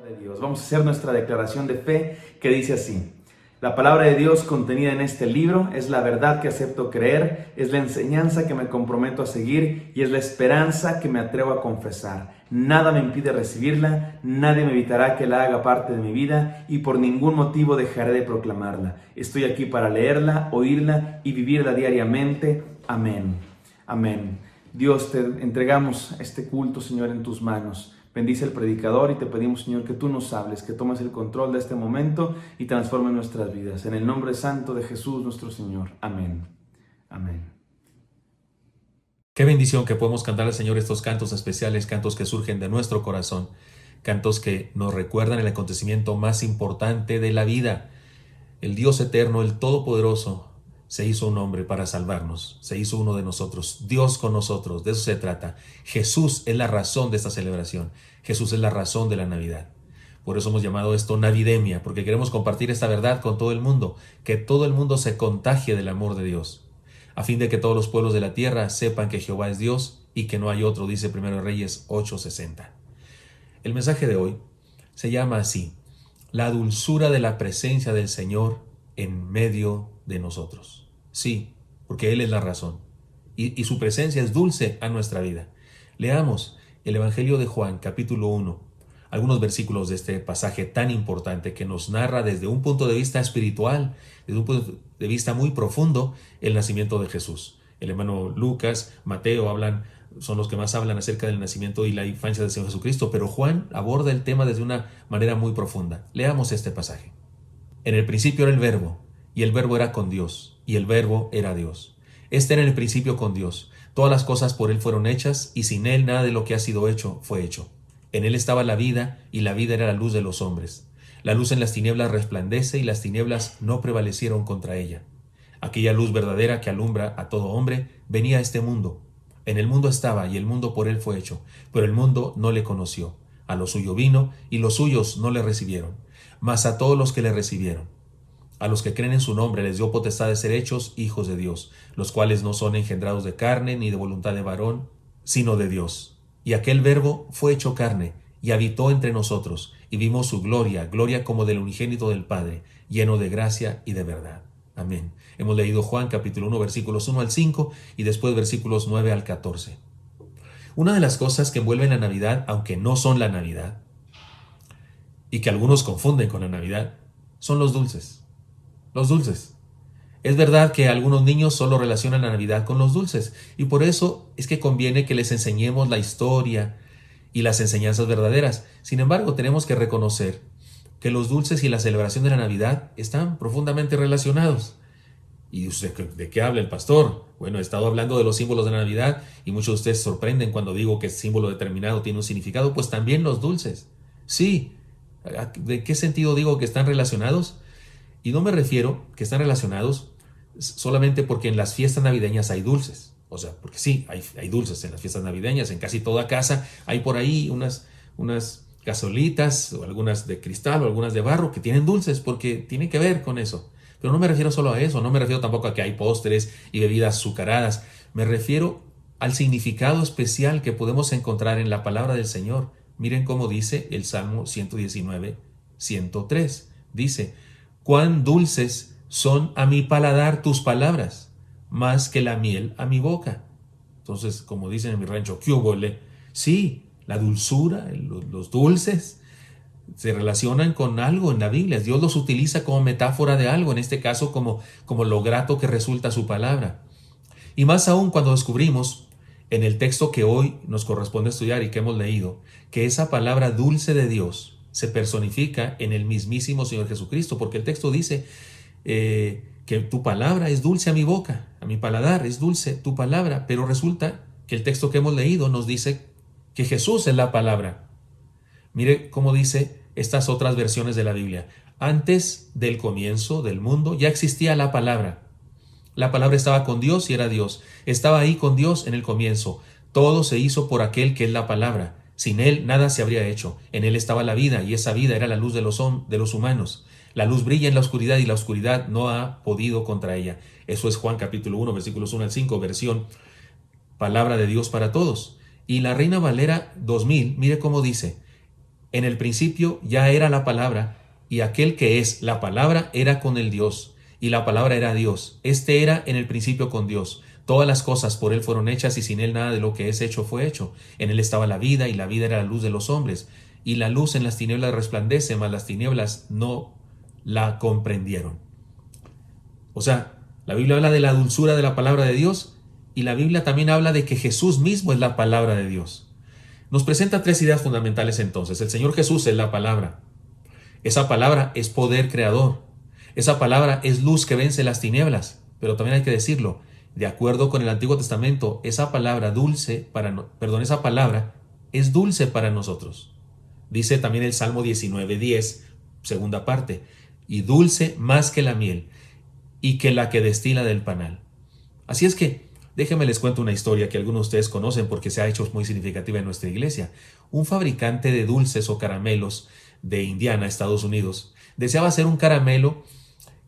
De Dios. Vamos a hacer nuestra declaración de fe que dice así: la palabra de Dios contenida en este libro es la verdad que acepto creer, es la enseñanza que me comprometo a seguir y es la esperanza que me atrevo a confesar. Nada me impide recibirla, nadie me evitará que la haga parte de mi vida y por ningún motivo dejaré de proclamarla. Estoy aquí para leerla, oírla y vivirla diariamente. Amén. Amén. Dios, te entregamos este culto, Señor, en tus manos. Bendice al predicador y te pedimos, Señor, que tú nos hables, que tomes el control de este momento y transforme nuestras vidas. En el nombre santo de Jesús, nuestro Señor. Amén. Amén. Qué bendición que podemos cantar al Señor estos cantos especiales, cantos que surgen de nuestro corazón, cantos que nos recuerdan el acontecimiento más importante de la vida. El Dios eterno, el Todopoderoso, se hizo un hombre para salvarnos, se hizo uno de nosotros, Dios con nosotros, de eso se trata. Jesús es la razón de esta celebración, Jesús es la razón de la Navidad. Por eso hemos llamado esto Navidemia, porque queremos compartir esta verdad con todo el mundo, que todo el mundo se contagie del amor de Dios, a fin de que todos los pueblos de la tierra sepan que Jehová es Dios y que no hay otro, dice 1 Reyes 8:60. El mensaje de hoy se llama así: la dulzura de la presencia del Señor en medio de nosotros. Sí, porque Él es la razón y su presencia es dulce a nuestra vida. Leamos el Evangelio de Juan, capítulo 1, algunos versículos de este pasaje tan importante que nos narra desde un punto de vista espiritual, desde un punto de vista muy profundo, el nacimiento de Jesús. El hermano Lucas, Mateo son los que más hablan acerca del nacimiento y la infancia del Señor Jesucristo, pero Juan aborda el tema desde una manera muy profunda. Leamos este pasaje. En el principio era el Verbo, y el Verbo era con Dios, y el Verbo era Dios. Este era en el principio con Dios. Todas las cosas por Él fueron hechas, y sin Él nada de lo que ha sido hecho fue hecho. En Él estaba la vida, y la vida era la luz de los hombres. La luz en las tinieblas resplandece, y las tinieblas no prevalecieron contra ella. Aquella luz verdadera que alumbra a todo hombre venía a este mundo. En el mundo estaba, y el mundo por Él fue hecho, pero el mundo no le conoció. A lo suyo vino, y los suyos no le recibieron. Mas a todos los que le recibieron, a los que creen en su nombre, les dio potestad de ser hechos hijos de Dios, los cuales no son engendrados de carne ni de voluntad de varón, sino de Dios. Y aquel Verbo fue hecho carne, y habitó entre nosotros, y vimos su gloria, gloria como del unigénito del Padre, lleno de gracia y de verdad. Amén. Hemos leído Juan capítulo 1, versículos 1 al 5, y después versículos 9 al 14. Una de las cosas que envuelven la Navidad, aunque no son la Navidad, y que algunos confunden con la Navidad, son los dulces. Los dulces. Es verdad que algunos niños solo relacionan la Navidad con los dulces, y por eso es que conviene que les enseñemos la historia y las enseñanzas verdaderas. Sin embargo, tenemos que reconocer que los dulces y la celebración de la Navidad están profundamente relacionados. ¿Y usted de qué habla el pastor? Bueno, he estado hablando de los símbolos de la Navidad, y muchos de ustedes se sorprenden cuando digo que el símbolo determinado tiene un significado. Pues también los dulces. Sí. ¿De qué sentido digo que están relacionados? Y no me refiero que están relacionados solamente porque en las fiestas navideñas hay dulces. O sea, porque sí, hay dulces en las fiestas navideñas. En casi toda casa hay por ahí unas casolitas, o algunas de cristal o algunas de barro, que tienen dulces porque tiene que ver con eso. Pero no me refiero solo a eso. No me refiero tampoco a que hay postres y bebidas azucaradas. Me refiero al significado especial que podemos encontrar en la palabra del Señor. Miren cómo dice el Salmo 119, 103. Dice: cuán dulces son a mi paladar tus palabras, más que la miel a mi boca. Entonces, como dicen en mi rancho, ¿qué hubole? Sí, la dulzura, los dulces se relacionan con algo en la Biblia. Dios los utiliza como metáfora de algo, en este caso como lo grato que resulta su palabra. Y más aún cuando descubrimos en el texto que hoy nos corresponde estudiar y que hemos leído, que esa palabra dulce de Dios se personifica en el mismísimo Señor Jesucristo, porque el texto dice que tu palabra es dulce a mi boca, a mi paladar es dulce tu palabra, pero resulta que el texto que hemos leído nos dice que Jesús es la palabra. Mire cómo dice estas otras versiones de la Biblia: antes del comienzo del mundo ya existía la palabra. La palabra estaba con Dios y era Dios. Estaba ahí con Dios en el comienzo. Todo se hizo por aquel que es la palabra. Sin Él nada se habría hecho. En Él estaba la vida, y esa vida era la luz de los humanos. La luz brilla en la oscuridad, y la oscuridad no ha podido contra ella. Eso es Juan capítulo 1, versículos 1 al 5, versión palabra de Dios para todos. Y la Reina Valera 2000, mire cómo dice: en el principio ya era la palabra, y aquel que es la palabra era con el Dios, y la palabra era Dios. Este era en el principio con Dios. Todas las cosas por él fueron hechas, y sin él nada de lo que es hecho fue hecho. En él estaba la vida, y la vida era la luz de los hombres. Y la luz en las tinieblas resplandece, mas las tinieblas no la comprendieron. O sea, la Biblia habla de la dulzura de la palabra de Dios, y la Biblia también habla de que Jesús mismo es la palabra de Dios. Nos presenta tres ideas fundamentales entonces. El Señor Jesús es la palabra. Esa palabra es poder creador. Esa palabra es luz que vence las tinieblas. Pero también hay que decirlo, de acuerdo con el Antiguo Testamento, esa palabra esa palabra es dulce para nosotros. Dice también el Salmo 19:10, segunda parte: y dulce más que la miel, y que la que destila del panal. Así es que, déjenme les cuento una historia que algunos de ustedes conocen porque se ha hecho muy significativa en nuestra iglesia. Un fabricante de dulces o caramelos de Indiana, Estados Unidos, deseaba hacer un caramelo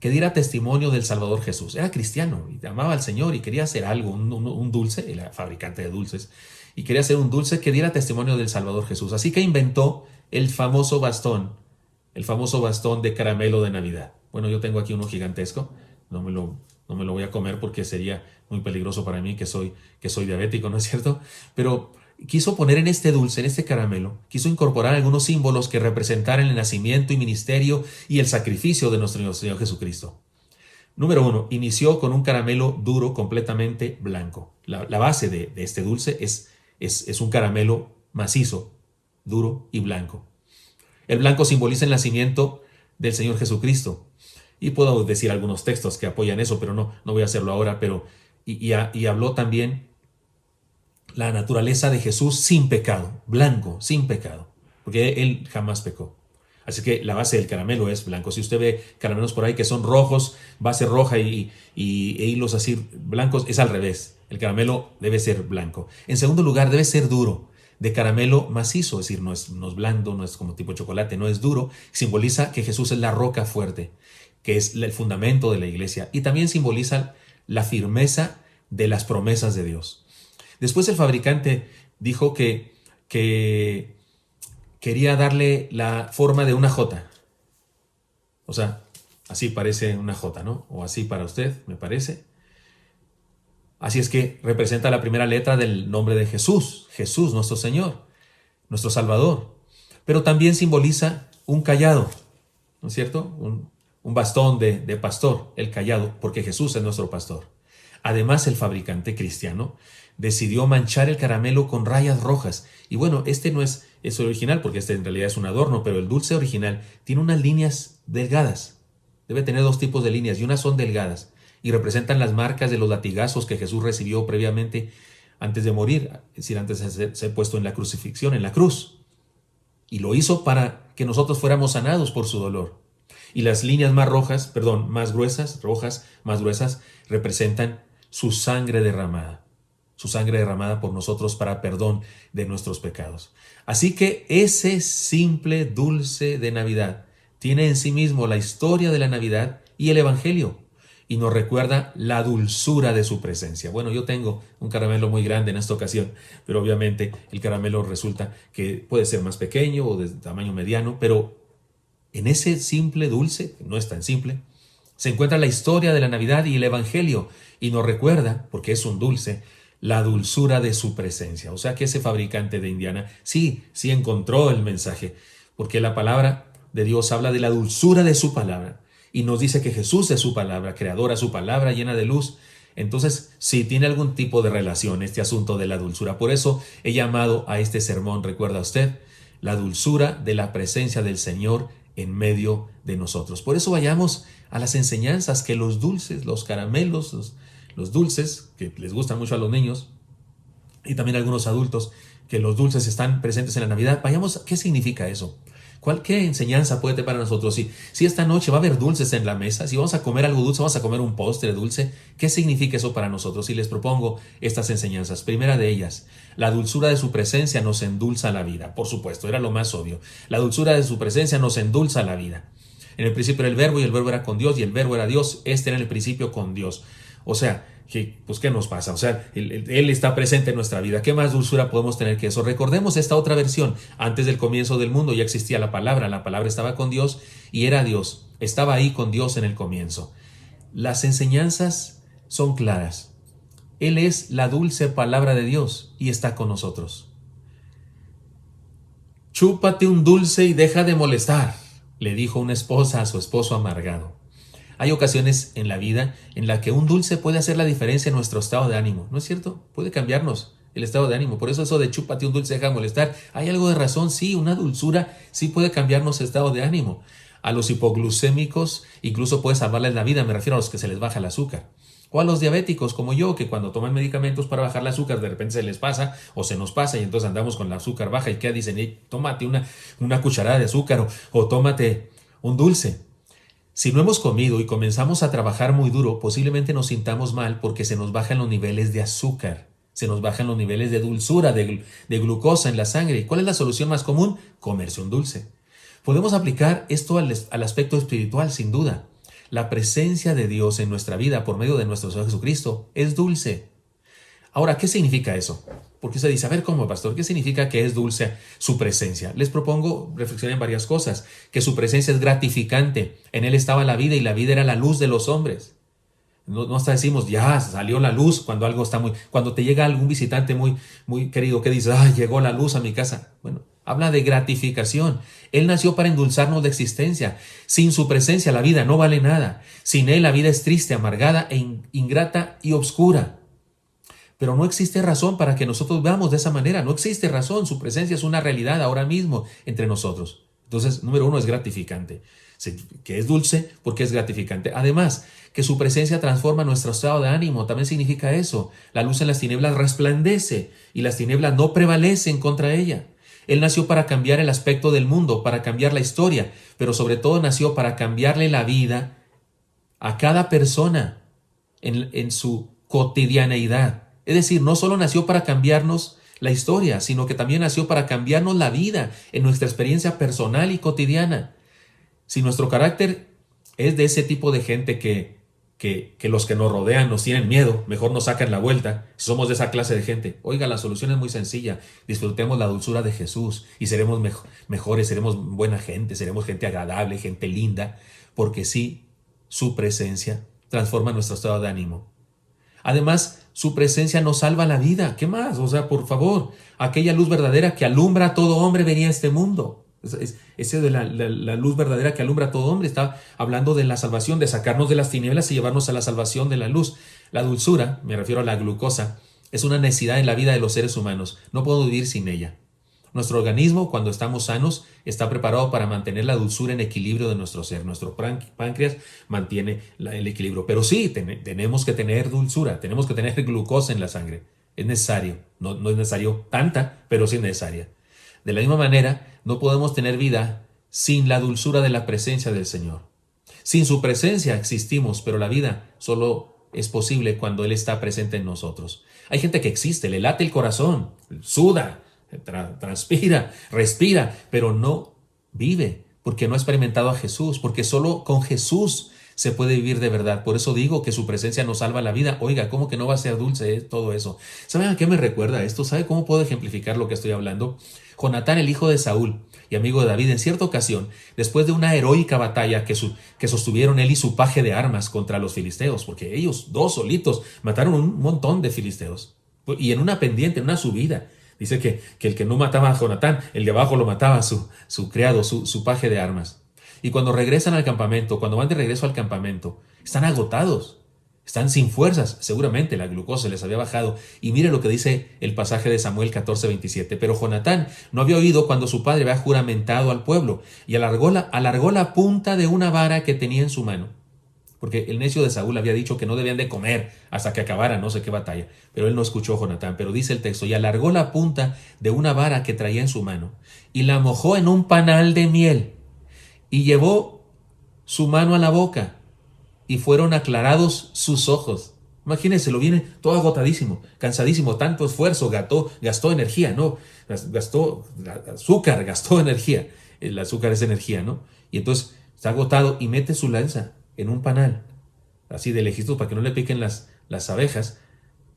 que diera testimonio del Salvador Jesús. Era cristiano y amaba al Señor y quería hacer algo, un dulce, era fabricante de dulces, y quería hacer un dulce que diera testimonio del Salvador Jesús. Así que inventó el famoso bastón de caramelo de Navidad. Bueno, yo tengo aquí uno gigantesco, no me lo voy a comer porque sería muy peligroso para mí que soy diabético, ¿no es cierto? Pero quiso poner en este dulce, en este caramelo, quiso incorporar algunos símbolos que representaran el nacimiento y ministerio y el sacrificio de nuestro Señor Jesucristo. Número 1, inició con un caramelo duro, completamente blanco. La base de este dulce es un caramelo macizo, duro y blanco. El blanco simboliza el nacimiento del Señor Jesucristo. Y puedo decir algunos textos que apoyan eso, pero no voy a hacerlo ahora. Y habló también la naturaleza de Jesús sin pecado, blanco, sin pecado, porque él jamás pecó. Así que la base del caramelo es blanco. Si usted ve caramelos por ahí que son rojos, base roja e hilos así blancos, es al revés. El caramelo debe ser blanco. En segundo lugar, debe ser duro, de caramelo macizo, es decir, no es blando, no es como tipo chocolate, no es duro. Simboliza que Jesús es la roca fuerte, que es el fundamento de la iglesia, y también simboliza la firmeza de las promesas de Dios. Después el fabricante dijo que quería darle la forma de una J. O sea, así parece una J, ¿no? O así para usted, me parece. Así es que representa la primera letra del nombre de Jesús, Jesús nuestro Señor, nuestro Salvador. Pero también simboliza un cayado, ¿no es cierto? Un bastón de pastor, el cayado, porque Jesús es nuestro pastor. Además, el fabricante cristiano decidió manchar el caramelo con rayas rojas. Y bueno, este no es el original, porque este en realidad es un adorno, pero el dulce original tiene unas líneas delgadas. Debe tener dos tipos de líneas, y unas son delgadas, y representan las marcas de los latigazos que Jesús recibió previamente antes de morir, es decir, antes de ser puesto en la crucifixión, en la cruz. Y lo hizo para que nosotros fuéramos sanados por su dolor. Y las líneas más gruesas, representan su sangre derramada por nosotros para perdón de nuestros pecados. Así que ese simple dulce de Navidad tiene en sí mismo la historia de la Navidad y el Evangelio, y nos recuerda la dulzura de su presencia. Bueno, yo tengo un caramelo muy grande en esta ocasión, pero obviamente el caramelo resulta que puede ser más pequeño o de tamaño mediano, pero en ese simple dulce, que no es tan simple, se encuentra la historia de la Navidad y el Evangelio, y nos recuerda, porque es un dulce, la dulzura de su presencia. O sea que ese fabricante de Indiana sí encontró el mensaje, porque la palabra de Dios habla de la dulzura de su palabra, y nos dice que Jesús es su palabra, creadora, su palabra llena de luz. Entonces, sí tiene algún tipo de relación este asunto de la dulzura. Por eso he llamado a este sermón, ¿recuerda usted? La dulzura de la presencia del Señor en medio de nosotros. Por eso vayamos a las enseñanzas que los dulces, los caramelos, los dulces, que les gustan mucho a los niños y también a algunos adultos, que los dulces están presentes en la Navidad. Vayamos, ¿qué significa eso? ¿Qué enseñanza puede tener para nosotros? Si esta noche va a haber dulces en la mesa, si vamos a comer algo dulce, vamos a comer un postre dulce, ¿qué significa eso para nosotros? Y les propongo estas enseñanzas. Primera de ellas, la dulzura de su presencia nos endulza la vida. Por supuesto, era lo más obvio. La dulzura de su presencia nos endulza la vida. En el principio era el verbo, y el verbo era con Dios, y el verbo era Dios. Este era en el principio con Dios. O sea, ¿Qué nos pasa? O sea, Él está presente en nuestra vida. ¿Qué más dulzura podemos tener que eso? Recordemos esta otra versión. Antes del comienzo del mundo ya existía la palabra estaba con Dios y era Dios. Estaba ahí con Dios en el comienzo. Las enseñanzas son claras. Él es la dulce palabra de Dios y está con nosotros. Chúpate un dulce y deja de molestar, le dijo una esposa a su esposo amargado. Hay ocasiones en la vida en la que un dulce puede hacer la diferencia en nuestro estado de ánimo, ¿no es cierto? Puede cambiarnos el estado de ánimo. Por eso de chúpate un dulce, deja de molestar. Hay algo de razón, sí, una dulzura sí puede cambiarnos el estado de ánimo. A los hipoglucémicos incluso puede salvarles la vida, me refiero a los que se les baja el azúcar. O a los diabéticos como yo, que cuando toman medicamentos para bajar el azúcar, de repente se les pasa o se nos pasa y entonces andamos con el azúcar baja y ¿qué dicen? Tómate una cucharada de azúcar o tómate un dulce. Si no hemos comido y comenzamos a trabajar muy duro, posiblemente nos sintamos mal porque se nos bajan los niveles de azúcar, se nos bajan los niveles de dulzura, de glucosa en la sangre. ¿Y cuál es la solución más común? Comerse un dulce. Podemos aplicar esto al aspecto espiritual, sin duda. La presencia de Dios en nuestra vida por medio de nuestro Señor Jesucristo es dulce. Ahora, ¿qué significa eso? Porque se dice, a ver, ¿cómo, pastor? ¿Qué significa que es dulce su presencia? Les propongo reflexionar en varias cosas. Que su presencia es gratificante. En Él estaba la vida y la vida era la luz de los hombres. No hasta decimos, ya salió la luz cuando algo está cuando te llega algún visitante muy querido que dice, llegó la luz a mi casa. Bueno, habla de gratificación. Él nació para endulzarnos la existencia. Sin su presencia la vida no vale nada. Sin Él la vida es triste, amargada e ingrata y obscura. Pero no existe razón para que nosotros veamos de esa manera. No existe razón. Su presencia es una realidad ahora mismo entre nosotros. Entonces, número uno, es gratificante. Que es dulce porque es gratificante. Además, que su presencia transforma nuestro estado de ánimo. También significa eso. La luz en las tinieblas resplandece y las tinieblas no prevalecen contra ella. Él nació para cambiar el aspecto del mundo, para cambiar la historia, pero sobre todo nació para cambiarle la vida a cada persona en su cotidianeidad. Es decir, no solo nació para cambiarnos la historia, sino que también nació para cambiarnos la vida en nuestra experiencia personal y cotidiana. Si nuestro carácter es de ese tipo de gente que los que nos rodean nos tienen miedo, mejor nos sacan la vuelta, si somos de esa clase de gente, oiga, la solución es muy sencilla. Disfrutemos la dulzura de Jesús y seremos mejores, seremos buena gente, seremos gente agradable, gente linda, porque sí, su presencia transforma nuestro estado de ánimo. Además, su presencia nos salva la vida. ¿Qué más? O sea, por favor, aquella luz verdadera que alumbra a todo hombre venía a este mundo. Ese de la luz verdadera que alumbra a todo hombre está hablando de la salvación, de sacarnos de las tinieblas y llevarnos a la salvación de la luz. La dulzura, me refiero a la glucosa, es una necesidad en la vida de los seres humanos. No podemos vivir sin ella. Nuestro organismo, cuando estamos sanos, está preparado para mantener la dulzura en equilibrio de nuestro ser. Nuestro páncreas mantiene el equilibrio. Pero sí, tenemos que tener dulzura, tenemos que tener glucosa en la sangre. Es necesario. No es necesario tanta, pero sí es necesaria. De la misma manera, no podemos tener vida sin la dulzura de la presencia del Señor. Sin su presencia existimos, pero la vida solo es posible cuando Él está presente en nosotros. Hay gente que existe, le late el corazón, suda, transpira, respira, pero no vive porque no ha experimentado a Jesús, porque solo con Jesús se puede vivir de verdad. Por eso digo que su presencia nos salva la vida. Oiga, ¿cómo que no va a ser dulce todo eso? ¿Saben a qué me recuerda esto? ¿Sabe cómo puedo ejemplificar lo que estoy hablando? Jonatán, el hijo de Saúl y amigo de David, en cierta ocasión, después de una heroica batalla que sostuvieron él y su paje de armas contra los filisteos, porque ellos dos solitos mataron un montón de filisteos, y en una pendiente, en una subida. Dice que el que no mataba a Jonatán, el de abajo lo mataba su criado, su paje de armas. Y cuando regresan al campamento, cuando van de regreso al campamento, están agotados, están sin fuerzas, seguramente la glucosa les había bajado. Y mire lo que dice el pasaje de Samuel 14:27. Pero Jonatán no había oído cuando su padre había juramentado al pueblo y alargó la punta de una vara que tenía en su mano. Porque el necio de Saúl había dicho que no debían de comer hasta que acabara no sé qué batalla. Pero él no escuchó a Jonatán. Pero dice el texto, y alargó la punta de una vara que traía en su mano y la mojó en un panal de miel y llevó su mano a la boca y fueron aclarados sus ojos. Imagínense, lo viene todo agotadísimo, cansadísimo, tanto esfuerzo, gastó energía, ¿no? Gastó azúcar, gastó energía. El azúcar es energía, ¿no? Y entonces está agotado y mete su lanza en un panal, así de lejitos para que no le piquen las las abejas,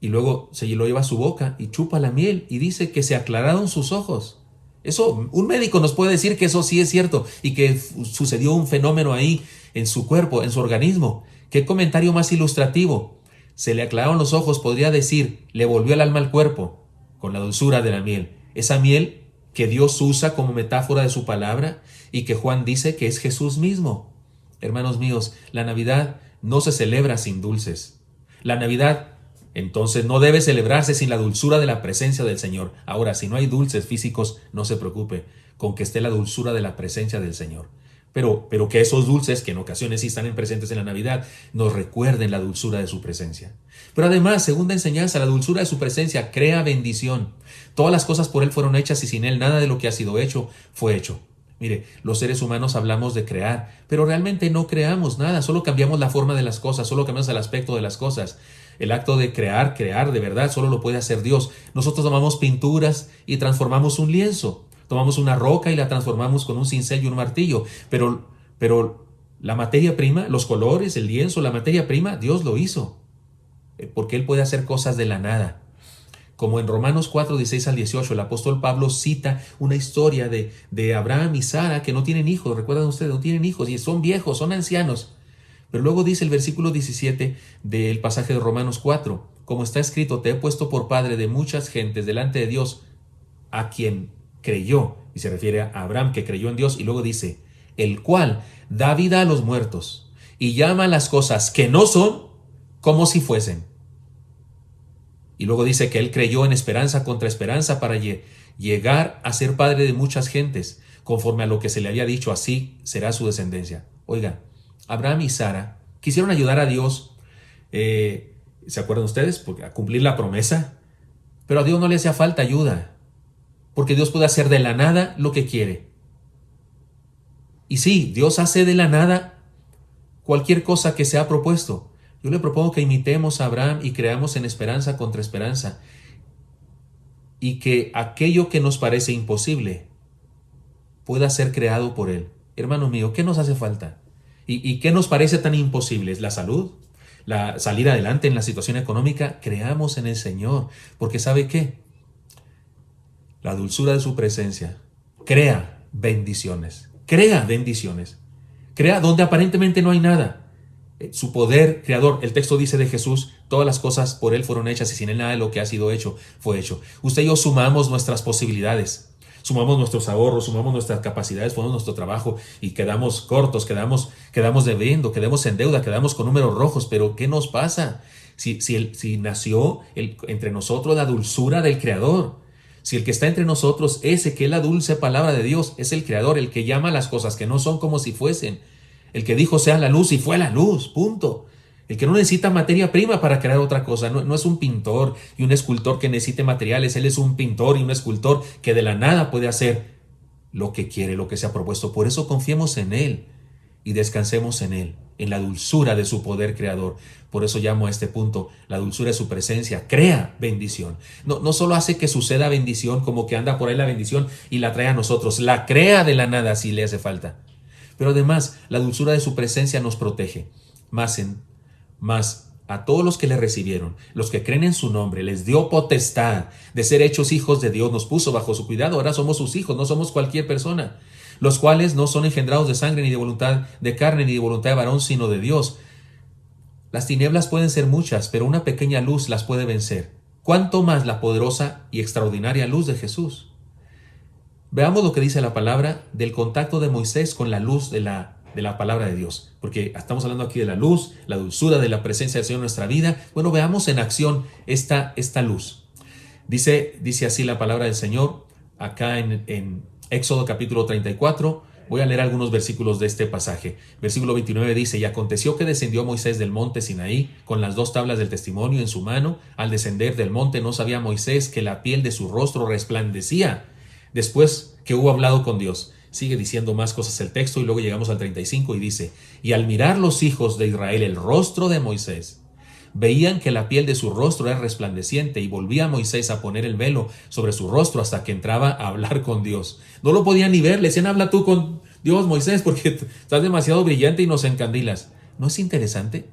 y luego se lo lleva a su boca y chupa la miel y dice que se aclararon sus ojos. Eso, un médico nos puede decir que eso sí es cierto y que sucedió un fenómeno ahí en su cuerpo, en su organismo. ¿Qué comentario más ilustrativo? Se le aclararon los ojos, podría decir, le volvió el alma al cuerpo con la dulzura de la miel. Esa miel que Dios usa como metáfora de su palabra y que Juan dice que es Jesús mismo. Hermanos míos, la Navidad no se celebra sin dulces. La Navidad entonces no debe celebrarse sin la dulzura de la presencia del Señor. Ahora, si no hay dulces físicos, no se preocupe, con que esté la dulzura de la presencia del Señor. Pero que esos dulces, que en ocasiones sí están presentes en la Navidad, nos recuerden la dulzura de su presencia. Pero además, segunda enseñanza, la dulzura de su presencia crea bendición. Todas las cosas por Él fueron hechas y sin Él nada de lo que ha sido hecho fue hecho. Mire, los seres humanos hablamos de crear, pero realmente no creamos nada, solo cambiamos la forma de las cosas, solo cambiamos el aspecto de las cosas. El acto de crear de verdad, solo lo puede hacer Dios. Nosotros tomamos pinturas y transformamos un lienzo. Tomamos una roca y la transformamos con un cincel y un martillo. Pero la materia prima, los colores, el lienzo, la materia prima, Dios lo hizo. Porque Él puede hacer cosas de la nada. Como en Romanos 4, 16 al 18, el apóstol Pablo cita una historia de Abraham y Sara que no tienen hijos. Recuerdan ustedes, no tienen hijos y son viejos, son ancianos. Pero luego dice el versículo 17 del pasaje de Romanos 4, como está escrito, te he puesto por padre de muchas gentes delante de Dios, a quien creyó, y se refiere a Abraham que creyó en Dios, y luego dice, el cual da vida a los muertos y llama a las cosas que no son como si fuesen. Y luego dice que él creyó en esperanza contra esperanza para llegar a ser padre de muchas gentes, conforme a lo que se le había dicho, así será su descendencia. Oigan, Abraham y Sara quisieron ayudar a Dios, ¿se acuerdan ustedes? Porque a cumplir la promesa, pero a Dios no le hacía falta ayuda, porque Dios puede hacer de la nada lo que quiere. Y sí, Dios hace de la nada cualquier cosa que se ha propuesto. Yo le propongo que imitemos a Abraham y creamos en esperanza contra esperanza, y que aquello que nos parece imposible pueda ser creado por Él. Hermano mío, ¿qué nos hace falta? ¿Y qué nos parece tan imposible? ¿Es la salud? ¿La salir adelante en la situación económica? Creamos en el Señor, porque ¿sabe qué? La dulzura de su presencia crea bendiciones. Crea bendiciones. Crea donde aparentemente no hay nada. Su poder creador, el texto dice de Jesús, todas las cosas por Él fueron hechas y sin Él nada de lo que ha sido hecho fue hecho. Usted y yo sumamos nuestras posibilidades. Sumamos nuestros ahorros, sumamos nuestras capacidades, ponemos nuestro trabajo y quedamos cortos, quedamos debiendo, quedamos en deuda, quedamos con números rojos. Pero ¿qué nos pasa? Si nació entre nosotros la dulzura del Creador, si el que está entre nosotros, ese que es la dulce palabra de Dios, es el Creador, el que llama las cosas que no son como si fuesen, el que dijo sea la luz y fue la luz, punto. El que no necesita materia prima para crear otra cosa, no es un pintor y un escultor que necesite materiales, él es un pintor y un escultor que de la nada puede hacer lo que quiere, lo que se ha propuesto. Por eso confiemos en Él y descansemos en Él, en la dulzura de su poder creador. Por eso llamo a este punto, la dulzura de su presencia crea bendición. No solo hace que suceda bendición, como que anda por ahí la bendición y la trae a nosotros, la crea de la nada si le hace falta. Pero además, la dulzura de su presencia nos protege. Más a todos los que le recibieron, los que creen en su nombre, les dio potestad de ser hechos hijos de Dios, nos puso bajo su cuidado, ahora somos sus hijos, no somos cualquier persona, los cuales no son engendrados de sangre, ni de voluntad de carne, ni de voluntad de varón, sino de Dios. Las tinieblas pueden ser muchas, pero una pequeña luz las puede vencer. ¿Cuánto más la poderosa y extraordinaria luz de Jesús? Veamos lo que dice la palabra del contacto de Moisés con la luz de la palabra de Dios, porque estamos hablando aquí de la luz, la dulzura de la presencia del Señor en nuestra vida. Bueno, veamos en acción esta luz. Dice así la palabra del Señor acá en Éxodo capítulo 34. Voy a leer algunos versículos de este pasaje. Versículo 29 dice: y aconteció que descendió Moisés del monte Sinaí con las 2 tablas del testimonio en su mano. Al descender del monte no sabía Moisés que la piel de su rostro resplandecía después que hubo hablado con Dios. Sigue diciendo más cosas el texto y luego llegamos al 35 y dice: y al mirar los hijos de Israel el rostro de Moisés, veían que la piel de su rostro era resplandeciente, y volvía Moisés a poner el velo sobre su rostro hasta que entraba a hablar con Dios. No lo podían ni ver, le decían: habla tú con Dios, Moisés, porque estás demasiado brillante y nos encandilas. ¿No es interesante?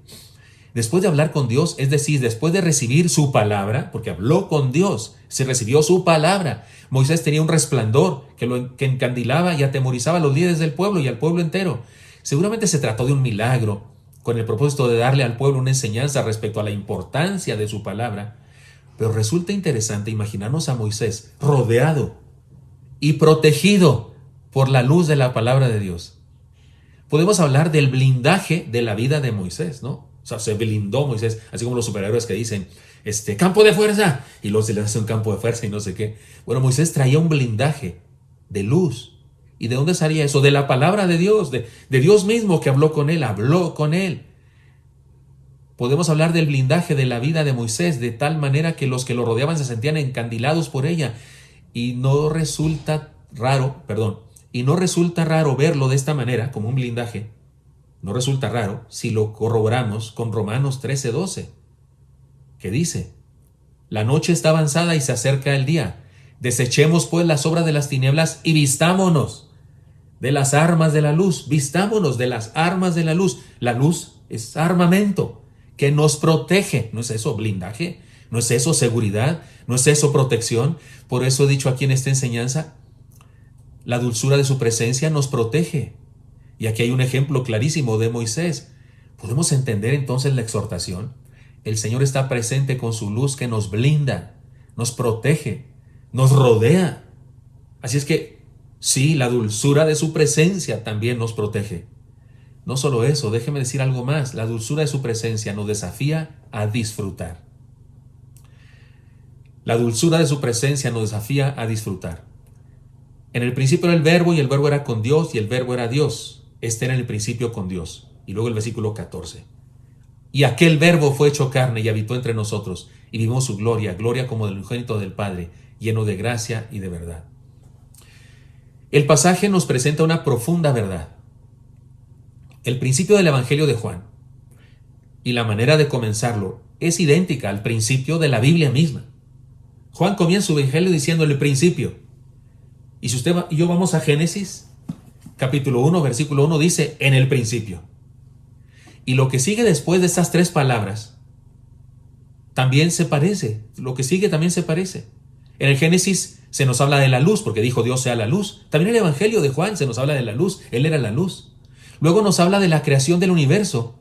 Después de hablar con Dios, es decir, después de recibir su palabra, porque habló con Dios, se recibió su palabra. Moisés tenía un resplandor que encandilaba y atemorizaba a los líderes del pueblo y al pueblo entero. Seguramente se trató de un milagro, con el propósito de darle al pueblo una enseñanza respecto a la importancia de su palabra. Pero resulta interesante imaginarnos a Moisés rodeado y protegido por la luz de la palabra de Dios. Podemos hablar del blindaje de la vida de Moisés, ¿no? O sea, se blindó Moisés, así como los superhéroes que dicen, campo de fuerza, y luego se les hace un campo de fuerza y no sé qué. Bueno, Moisés traía un blindaje de luz. ¿Y de dónde salía eso? De la palabra de Dios, de Dios mismo que habló con él. Podemos hablar del blindaje de la vida de Moisés, de tal manera que los que lo rodeaban se sentían encandilados por ella. Y no resulta raro verlo de esta manera, como un blindaje. No resulta raro si lo corroboramos con Romanos 13:12, que dice: la noche está avanzada y se acerca el día. Desechemos pues las obras de las tinieblas y vistámonos de las armas de la luz. Vistámonos de las armas de la luz. La luz es armamento que nos protege. ¿No es eso blindaje? ¿No es eso seguridad? ¿No es eso protección? Por eso he dicho aquí en esta enseñanza, la dulzura de su presencia nos protege. Y aquí hay un ejemplo clarísimo de Moisés. ¿Podemos entender entonces la exhortación? El Señor está presente con su luz que nos blinda, nos protege, nos rodea. Así es que, sí, la dulzura de su presencia también nos protege. No solo eso, déjeme decir algo más. La dulzura de su presencia nos desafía a disfrutar. La dulzura de su presencia nos desafía a disfrutar. En el principio era el verbo y el verbo era con Dios y el verbo era Dios. Este era en el principio con Dios. Y luego el versículo 14. Y aquel verbo fue hecho carne y habitó entre nosotros y vimos su gloria, gloria como del unigénito del Padre, lleno de gracia y de verdad. El pasaje nos presenta una profunda verdad. El principio del Evangelio de Juan y la manera de comenzarlo es idéntica al principio de la Biblia misma. Juan comienza su Evangelio diciendo el principio. Y si usted y yo vamos a Génesis, capítulo 1, versículo 1, dice, en el principio. Y lo que sigue después de estas tres palabras también se parece. Lo que sigue también se parece. En el Génesis se nos habla de la luz, porque dijo Dios sea la luz. También en el Evangelio de Juan se nos habla de la luz. Él era la luz. Luego nos habla de la creación del universo.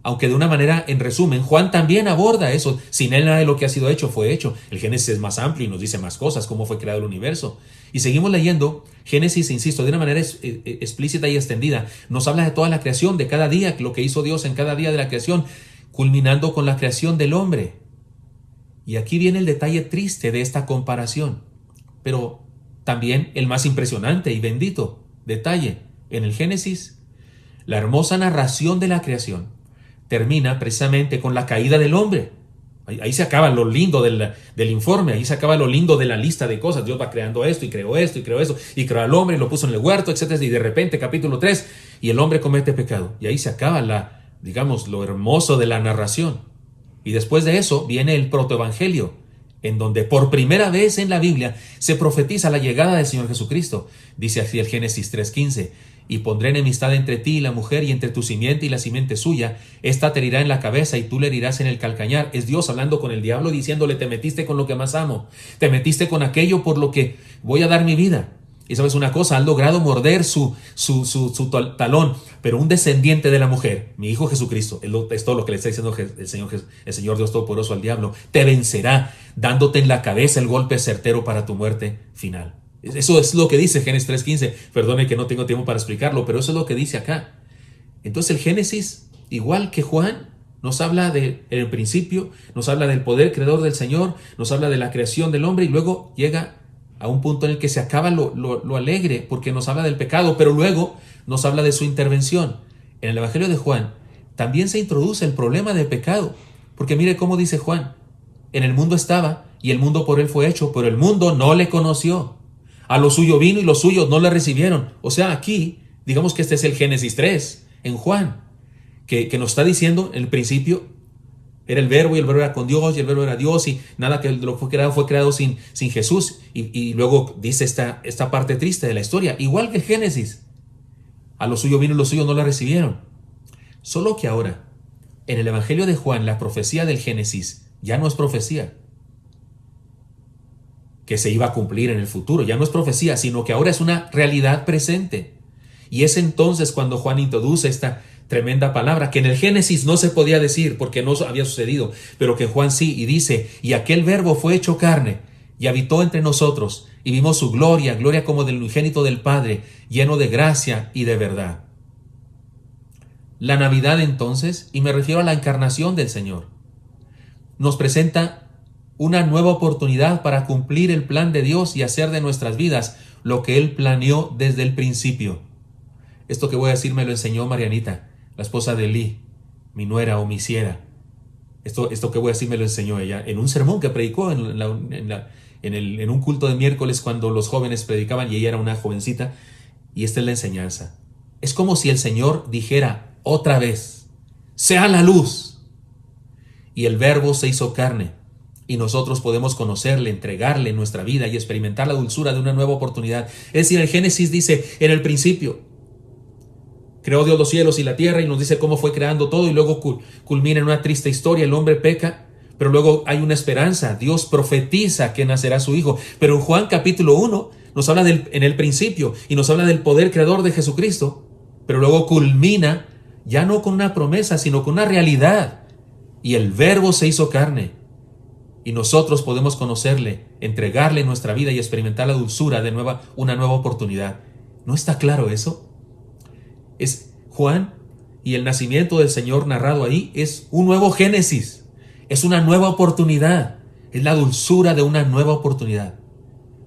Aunque de una manera, en resumen, Juan también aborda eso. Sin él nada de lo que ha sido hecho fue hecho. El Génesis es más amplio y nos dice más cosas, cómo fue creado el universo. Y seguimos leyendo. Génesis, insisto, de una manera explícita y extendida, nos habla de toda la creación, de cada día, lo que hizo Dios en cada día de la creación, culminando con la creación del hombre. Y aquí viene el detalle triste de esta comparación, pero también el más impresionante y bendito detalle. En el Génesis, la hermosa narración de la creación termina precisamente con la caída del hombre. Ahí se acaba lo lindo del informe, ahí se acaba lo lindo de la lista de cosas. Dios va creando esto y creó esto y creó eso y creó al hombre y lo puso en el huerto, etc. Y de repente, capítulo 3, y el hombre comete pecado. Y ahí se acaba lo hermoso de la narración. Y después de eso viene el protoevangelio, en donde por primera vez en la Biblia se profetiza la llegada del Señor Jesucristo. Dice así el Génesis 3:15. Y pondré enemistad entre ti y la mujer, y entre tu simiente y la simiente suya. Esta te herirá en la cabeza y tú le herirás en el calcañar. Es Dios hablando con el diablo, diciéndole, te metiste con lo que más amo. Te metiste con aquello por lo que voy a dar mi vida. Y sabes una cosa, han logrado morder su talón. Pero un descendiente de la mujer, mi Hijo Jesucristo, es todo lo que le está diciendo el Señor Dios Todopoderoso al diablo, te vencerá, dándote en la cabeza el golpe certero para tu muerte final. Eso es lo que dice Génesis 3:15. Perdone que no tengo tiempo para explicarlo, pero eso es lo que dice acá. Entonces el Génesis, igual que Juan, nos habla en el principio, nos habla del poder creador del Señor, nos habla de la creación del hombre y luego llega a un punto en el que se acaba lo alegre porque nos habla del pecado, pero luego nos habla de su intervención. En el Evangelio de Juan también se introduce el problema del pecado, porque mire cómo dice Juan, en el mundo estaba y el mundo por él fue hecho, pero el mundo no le conoció. A lo suyo vino y los suyos no le recibieron. O sea, aquí, digamos que este es el Génesis 3, en Juan, que nos está diciendo, en el principio, era el verbo y el verbo era con Dios y el verbo era Dios y nada que lo fue creado sin Jesús. Y luego dice esta parte triste de la historia, igual que el Génesis. A lo suyo vino y los suyos no le recibieron. Solo que ahora, En el Evangelio de Juan, la profecía del Génesis ya no es profecía que se iba a cumplir en el futuro, ya no es profecía, sino que ahora es una realidad presente. Y es entonces cuando Juan introduce esta tremenda palabra que en el Génesis no se podía decir porque no había sucedido, pero que Juan sí, y dice: y aquel verbo fue hecho carne y habitó entre nosotros, y vimos su gloria, gloria como del unigénito del Padre, lleno de gracia y de verdad. La Navidad entonces, y me refiero a la encarnación del Señor, nos presenta una nueva oportunidad para cumplir el plan de Dios y hacer de nuestras vidas lo que Él planeó desde el principio. Esto que voy a decir me lo enseñó Marianita, la esposa de Lee, mi nuera o mi siera. Esto que voy a decir me lo enseñó ella en un sermón que predicó en un culto de miércoles cuando los jóvenes predicaban y ella era una jovencita. Y esta es la enseñanza. Es como si el Señor dijera otra vez: sea la luz. Y el verbo se hizo carne. Y nosotros podemos conocerle, entregarle nuestra vida y experimentar la dulzura de una nueva oportunidad. Es decir, el Génesis dice: en el principio creó Dios los cielos y la tierra, y nos dice cómo fue creando todo, y luego culmina en una triste historia. El hombre peca, pero luego hay una esperanza. Dios profetiza que nacerá su hijo. Pero en Juan capítulo 1 nos habla en el principio, y nos habla del poder creador de Jesucristo, pero luego culmina ya no con una promesa, sino con una realidad. Y el verbo se hizo carne, y nosotros podemos conocerle, entregarle nuestra vida y experimentar la dulzura de una nueva oportunidad. ¿No está claro eso? Es Juan, y el nacimiento del Señor narrado ahí es un nuevo Génesis, es una nueva oportunidad, es la dulzura de una nueva oportunidad.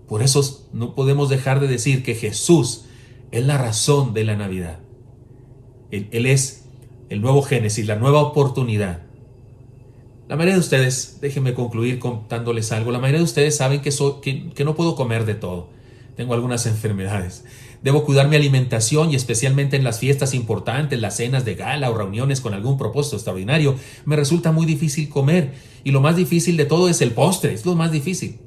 Por eso no podemos dejar de decir que Jesús es la razón de la Navidad. Él es el nuevo Génesis, la nueva oportunidad. La mayoría de ustedes, déjenme concluir contándoles algo, la mayoría de ustedes saben que no puedo comer de todo. Tengo algunas enfermedades. Debo cuidar mi alimentación, y especialmente en las fiestas importantes, las cenas de gala o reuniones con algún propósito extraordinario, me resulta muy difícil comer. Y lo más difícil de todo es el postre, es lo más difícil.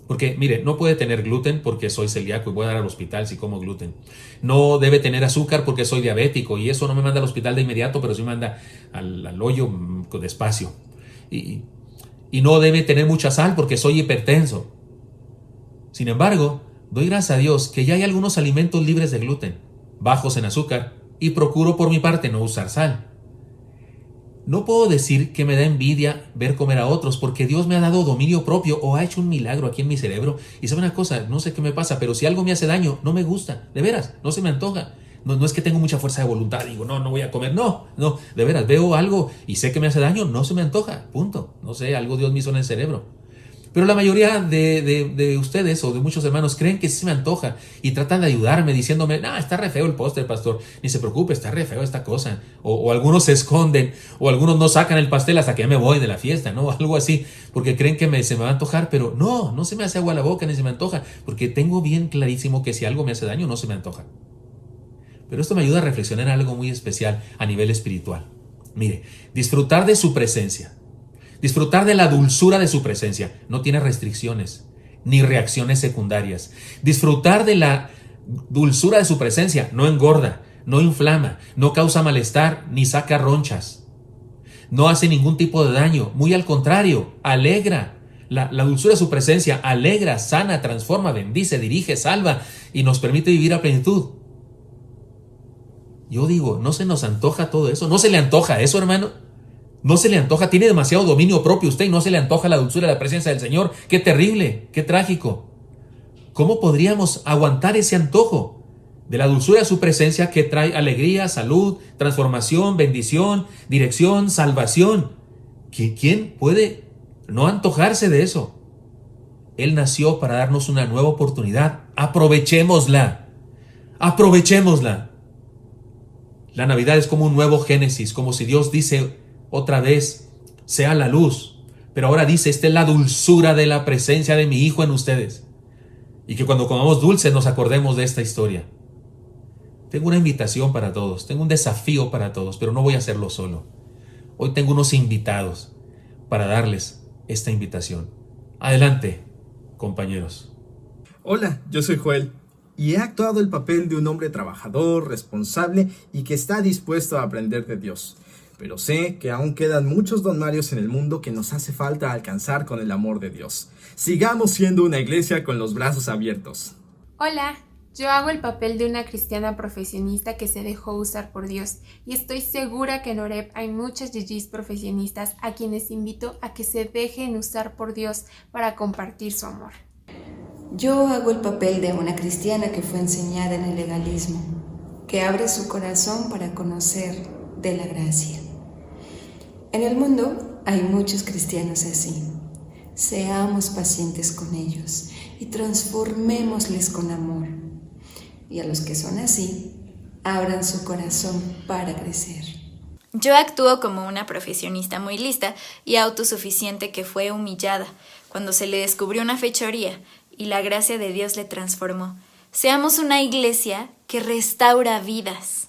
Porque, mire, no puede tener gluten porque soy celíaco y voy a dar al hospital si como gluten. No debe tener azúcar porque soy diabético, y eso no me manda al hospital de inmediato, pero sí me manda al hoyo despacio. Y no debe tener mucha sal porque soy hipertenso. Sin embargo, doy gracias a Dios que ya hay algunos alimentos libres de gluten, bajos en azúcar, y procuro por mi parte no usar sal. No puedo decir que me da envidia ver comer a otros, porque Dios me ha dado dominio propio o ha hecho un milagro aquí en mi cerebro. Y sabe una cosa, no sé qué me pasa, pero si algo me hace daño, no me gusta, de veras, no se me antoja. No es que tengo mucha fuerza de voluntad, digo, no voy a comer, no, de veras, veo algo y sé que me hace daño, no se me antoja, punto. No sé, algo Dios me hizo en el cerebro. Pero la mayoría de ustedes o de muchos hermanos creen que sí se me antoja y tratan de ayudarme diciéndome: no, está re feo el postre, pastor, ni se preocupe, está re feo esta cosa. O algunos se esconden, o algunos no sacan el pastel hasta que ya me voy de la fiesta, ¿no? Algo así, porque creen que se me va a antojar, pero no se me hace agua a la boca ni se me antoja, porque tengo bien clarísimo que si algo me hace daño, no se me antoja. Pero esto me ayuda a reflexionar en algo muy especial a nivel espiritual. Mire, disfrutar de su presencia, disfrutar de la dulzura de su presencia, no tiene restricciones ni reacciones secundarias. Disfrutar de la dulzura de su presencia no engorda, no inflama, no causa malestar ni saca ronchas. No hace ningún tipo de daño, muy al contrario, alegra. La dulzura de su presencia alegra, sana, transforma, bendice, dirige, salva y nos permite vivir a plenitud. Yo digo, ¿no se nos antoja todo eso? ¿No se le antoja eso, hermano? ¿No se le antoja? Tiene demasiado dominio propio usted y no se le antoja la dulzura de la presencia del Señor. ¡Qué terrible! ¡Qué trágico! ¿Cómo podríamos aguantar ese antojo de la dulzura de su presencia que trae alegría, salud, transformación, bendición, dirección, salvación? ¿Quién puede no antojarse de eso? Él nació para darnos una nueva oportunidad. ¡Aprovechémosla! ¡Aprovechémosla! La Navidad es como un nuevo Génesis, como si Dios dice otra vez: sea la luz. Pero ahora dice: esta es la dulzura de la presencia de mi Hijo en ustedes. Y que cuando comamos dulces nos acordemos de esta historia. Tengo una invitación para todos, tengo un desafío para todos, pero no voy a hacerlo solo. Hoy tengo unos invitados para darles esta invitación. Adelante, compañeros. Hola, yo soy Joel y he actuado el papel de un hombre trabajador, responsable y que está dispuesto a aprender de Dios. pero sé que aún quedan muchos don Marios en el mundo que nos hace falta alcanzar con el amor de Dios. Sigamos siendo una iglesia con los brazos abiertos. Hola, yo hago el papel de una cristiana profesionista que se dejó usar por Dios y estoy segura que en OREP hay muchas GGs profesionistas a quienes invito a que se dejen usar por Dios para compartir su amor. Yo hago el papel de una cristiana que fue enseñada en el legalismo, que abre su corazón para conocer de la gracia. En el mundo hay muchos cristianos así. Seamos pacientes con ellos y transformémosles con amor. Y a los que son así, abran su corazón para crecer. Yo actúo como una profesionista muy lista y autosuficiente que fue humillada cuando se le descubrió una fechoría y la gracia de Dios le transformó. Seamos una iglesia que restaura vidas.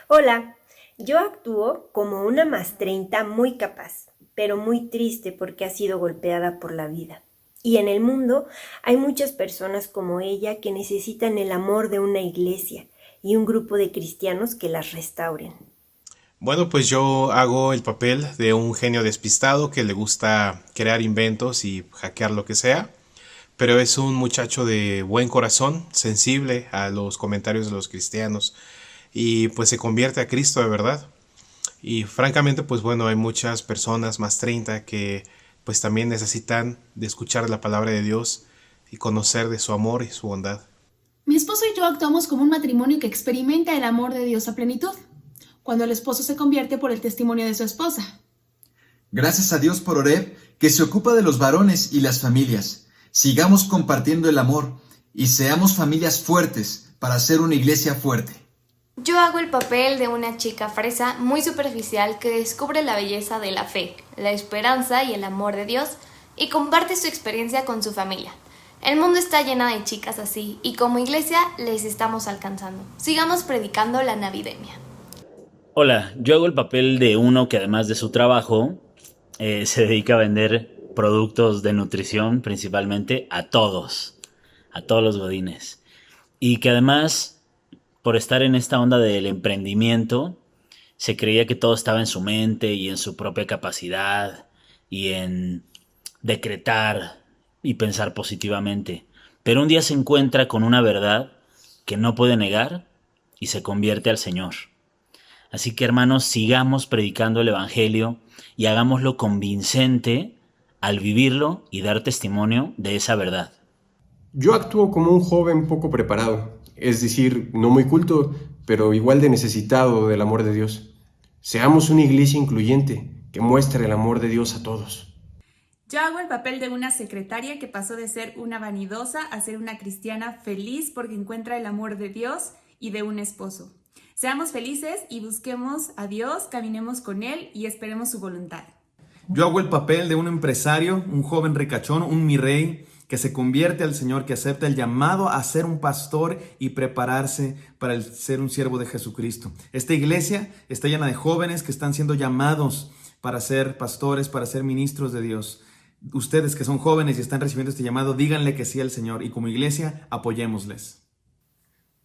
Hola, yo actúo como una maestrenta muy capaz, pero muy triste porque ha sido golpeada por la vida. Y en el mundo hay muchas personas como ella que necesitan el amor de una iglesia y un grupo de cristianos que las restauren. Bueno, pues yo hago el papel de un genio despistado que le gusta crear inventos y hackear lo que sea, pero es un muchacho de buen corazón, sensible a los comentarios de los cristianos y pues se convierte a Cristo de verdad. Y francamente, pues bueno, hay muchas personas más 30 que pues también necesitan de escuchar la palabra de Dios y conocer de su amor y su bondad. Mi esposo y yo actuamos como un matrimonio que experimenta el amor de Dios a plenitud, cuando el esposo se convierte por el testimonio de su esposa. Gracias a Dios por OREP, que se ocupa de los varones y las familias. Sigamos compartiendo el amor y seamos familias fuertes para ser una iglesia fuerte. Yo hago el papel de una chica fresa muy superficial que descubre la belleza de la fe, la esperanza y el amor de Dios y comparte su experiencia con su familia. El mundo está lleno de chicas así y como iglesia les estamos alcanzando. Sigamos predicando la navidemia. Hola, yo hago el papel de uno que además de su trabajo se dedica a vender productos de nutrición principalmente a todos los godines. Y que además, por estar en esta onda del emprendimiento, se creía que todo estaba en su mente y en su propia capacidad y en decretar y pensar positivamente. Pero un día se encuentra con una verdad que no puede negar y se convierte al Señor. Así que, hermanos, sigamos predicando el Evangelio y hagámoslo convincente al vivirlo y dar testimonio de esa verdad. Yo actúo como un joven poco preparado. Es decir, no muy culto, pero igual de necesitado del amor de Dios. Seamos una iglesia incluyente, que muestre el amor de Dios a todos. Yo hago el papel de una secretaria que pasó de ser una vanidosa a ser una cristiana feliz porque encuentra el amor de Dios y de un esposo. Seamos felices y busquemos a Dios, caminemos con Él y esperemos su voluntad. Yo hago el papel de un empresario, un joven ricachón, un mi rey, que se convierte al Señor, que acepta el llamado a ser un pastor y prepararse para ser un siervo de Jesucristo. Esta iglesia está llena de jóvenes que están siendo llamados para ser pastores, para ser ministros de Dios. Ustedes que son jóvenes y están recibiendo este llamado, díganle que sí al Señor y como iglesia apoyémosles.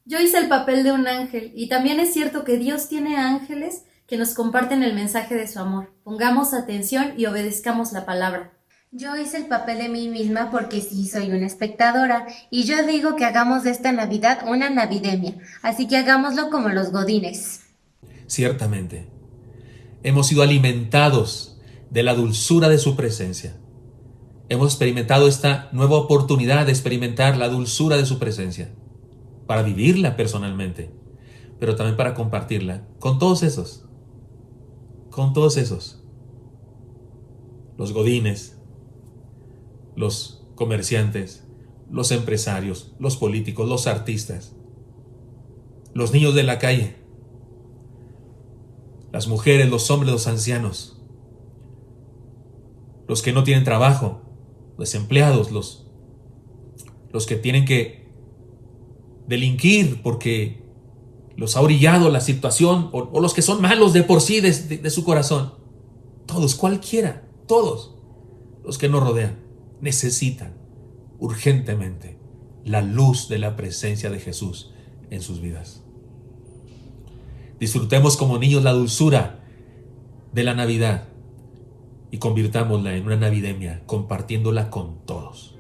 Yo hice el papel de un ángel y también es cierto que Dios tiene ángeles que nos comparten el mensaje de su amor. Pongamos atención y obedezcamos la palabra. Yo hice el papel de mí misma porque sí soy una espectadora y yo digo que hagamos de esta Navidad una navidemia, así que hagámoslo como los godines. Ciertamente, hemos sido alimentados de la dulzura de su presencia. Hemos experimentado esta nueva oportunidad de experimentar la dulzura de su presencia, para vivirla personalmente, pero también para compartirla con todos esos, los godines, los comerciantes, los empresarios, los políticos, los artistas, los niños de la calle, las mujeres, los hombres, los ancianos, los que no tienen trabajo, desempleados, los que tienen que delinquir porque los ha orillado la situación o los que son malos de por sí de su corazón. Todos, cualquiera, todos los que nos rodean necesitan urgentemente la luz de la presencia de Jesús en sus vidas. Disfrutemos como niños la dulzura de la Navidad y convirtámosla en una navidemia, compartiéndola con todos.